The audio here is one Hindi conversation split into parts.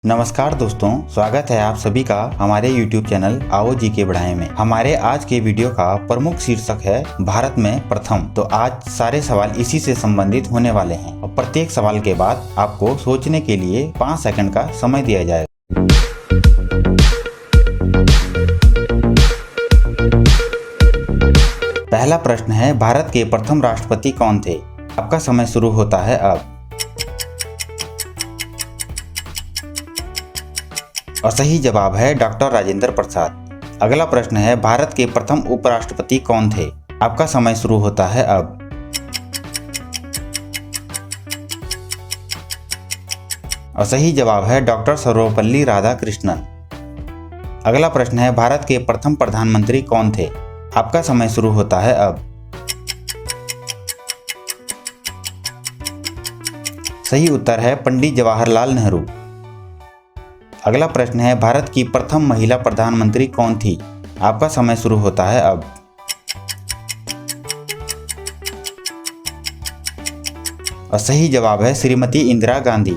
नमस्कार दोस्तों, स्वागत है आप सभी का हमारे YouTube चैनल आओ जी के बढ़ाएं में। हमारे आज के वीडियो का प्रमुख शीर्षक है भारत में प्रथम। तो आज सारे सवाल इसी से संबंधित होने वाले हैं और प्रत्येक सवाल के बाद आपको सोचने के लिए 5 सेकंड का समय दिया जाएगा। पहला प्रश्न है, भारत के प्रथम राष्ट्रपति कौन थे? आपका समय शुरू होता है अब। और सही जवाब है डॉक्टर राजेंद्र प्रसाद। अगला प्रश्न है, भारत के प्रथम उपराष्ट्रपति कौन थे? आपका समय शुरू होता है अब। और सही जवाब है डॉक्टर सर्वपल्ली राधाकृष्णन। अगला प्रश्न है, भारत के प्रथम प्रधानमंत्री कौन थे? आपका समय शुरू होता है अब। सही उत्तर है पंडित जवाहरलाल नेहरू। अगला प्रश्न है, भारत की प्रथम महिला प्रधानमंत्री कौन थी? आपका समय शुरू होता है अब। और सही जवाब है श्रीमती इंदिरा गांधी।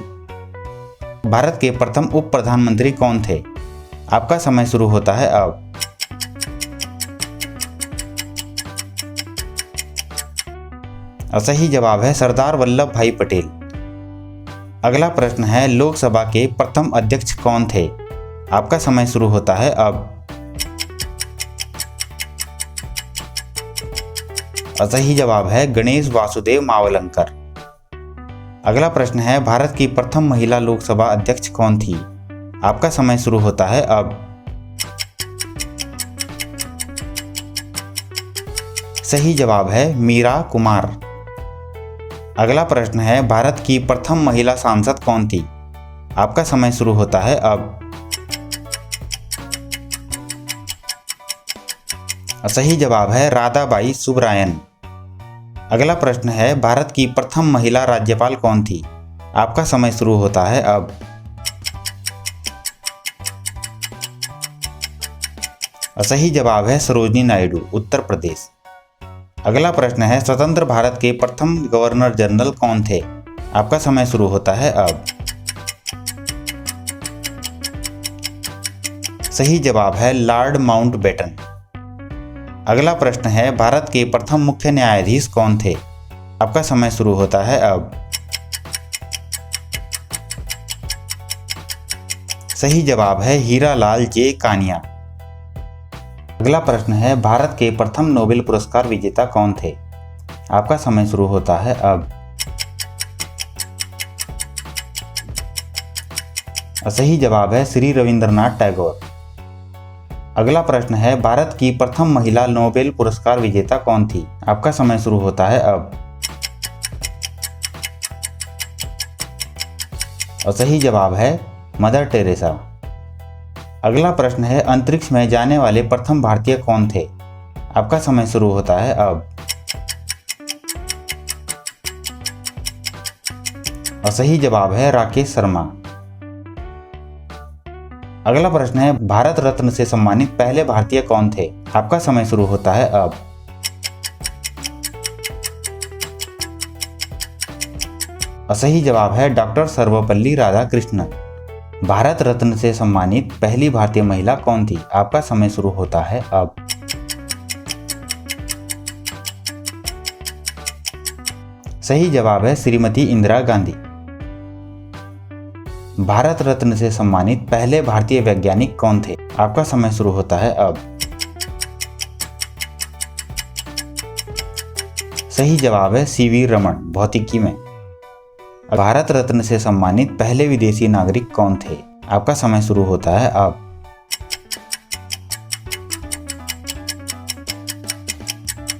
भारत के प्रथम उप प्रधानमंत्री कौन थे? आपका समय शुरू होता है अब। और सही जवाब है सरदार वल्लभ भाई पटेल। अगला प्रश्न है, लोकसभा के प्रथम अध्यक्ष कौन थे? आपका समय शुरू होता है अब। और सही जवाब है गणेश वासुदेव मावलंकर। अगला प्रश्न है, भारत की प्रथम महिला लोकसभा अध्यक्ष कौन थी? आपका समय शुरू होता है अब। सही जवाब है मीरा कुमार। अगला प्रश्न है, भारत की प्रथम महिला सांसद कौन थी? आपका समय शुरू होता है अब। सही जवाब है राधाबाई सुब्रायन। अगला प्रश्न है, भारत की प्रथम महिला राज्यपाल कौन थी? आपका समय शुरू होता है अब। सही जवाब है सरोजिनी नायडू, उत्तर प्रदेश। अगला प्रश्न है, स्वतंत्र भारत के प्रथम गवर्नर जनरल कौन थे? आपका समय शुरू होता है अब। सही जवाब है लॉर्ड माउंटबेटन। अगला प्रश्न है, भारत के प्रथम मुख्य न्यायाधीश कौन थे? आपका समय शुरू होता है अब। सही जवाब है हीरालाल जे कानिया। अगला प्रश्न है, भारत के प्रथम नोबेल पुरस्कार विजेता कौन थे? आपका समय शुरू होता है अब। सही जवाब है श्री रविंद्रनाथ टैगोर। अगला प्रश्न है, भारत की प्रथम महिला नोबेल पुरस्कार विजेता कौन थी? आपका समय शुरू होता है अब। और सही जवाब है मदर टेरेसा। अगला प्रश्न है, अंतरिक्ष में जाने वाले प्रथम भारतीय कौन थे? आपका समय शुरू होता है अब। और सही जवाब है राकेश शर्मा। अगला प्रश्न है, भारत रत्न से सम्मानित पहले भारतीय कौन थे? आपका समय शुरू होता है अब। और सही जवाब है डॉक्टर सर्वपल्ली राधाकृष्णन। भारत रत्न से सम्मानित पहली भारतीय महिला कौन थी? आपका समय शुरू होता है अब। सही जवाब है श्रीमती इंदिरा गांधी। भारत रत्न से सम्मानित पहले भारतीय वैज्ञानिक कौन थे? आपका समय शुरू होता है अब। सही जवाब है सीवी रमन, भौतिकी में। भारत रत्न से सम्मानित पहले विदेशी नागरिक कौन थे? आपका समय शुरू होता है अब।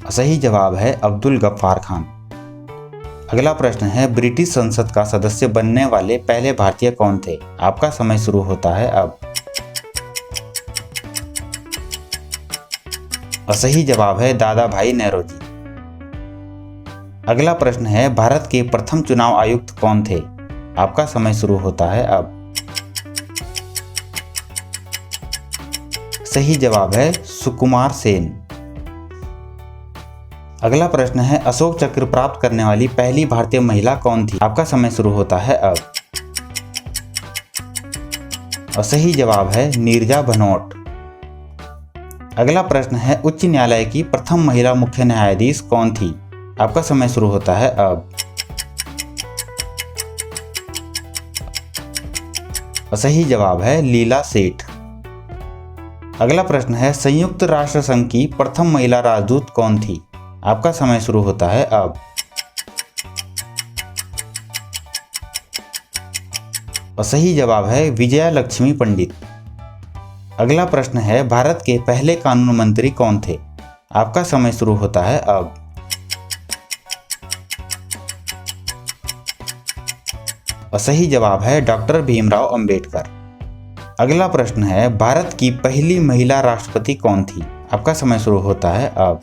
सही जवाब है अब्दुल गफ्फार खान। अगला प्रश्न है, ब्रिटिश संसद का सदस्य बनने वाले पहले भारतीय कौन थे? आपका समय शुरू होता है अब। सही जवाब है दादा भाई नौरोजी। अगला प्रश्न है, भारत के प्रथम चुनाव आयुक्त कौन थे? आपका समय शुरू होता है अब। सही जवाब है सुकुमार सेन। अगला प्रश्न है, अशोक चक्र प्राप्त करने वाली पहली भारतीय महिला कौन थी? आपका समय शुरू होता है अब। और सही जवाब है नीरजा भनोट। अगला प्रश्न है उच्च न्यायालय की प्रथम महिला मुख्य न्यायाधीश कौन थी? आपका समय शुरू होता है अब। और सही जवाब है लीला सेठ। अगला प्रश्न है संयुक्त राष्ट्र संघ की प्रथम महिला राजदूत कौन थी? आपका समय शुरू होता है अब। और सही जवाब है विजया लक्ष्मी पंडित। अगला प्रश्न है भारत के पहले कानून मंत्री कौन थे? आपका समय शुरू होता है अब। और सही जवाब है डॉक्टर भीमराव अंबेडकर। अगला प्रश्न है भारत की पहली महिला राष्ट्रपति कौन थी? आपका समय शुरू होता है अब।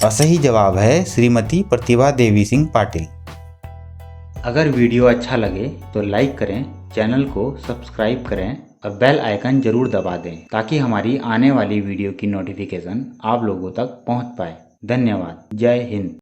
और सही जवाब है श्रीमती प्रतिभा देवी सिंह पाटिल। अगर वीडियो अच्छा लगे तो लाइक करें, चैनल को सब्सक्राइब करें और बेल आइकन जरूर दबा दें ताकि हमारी आने वाली वीडियो की नोटिफिकेशन आप लोगों तक पहुंच पाए। धन्यवाद। जय हिंद।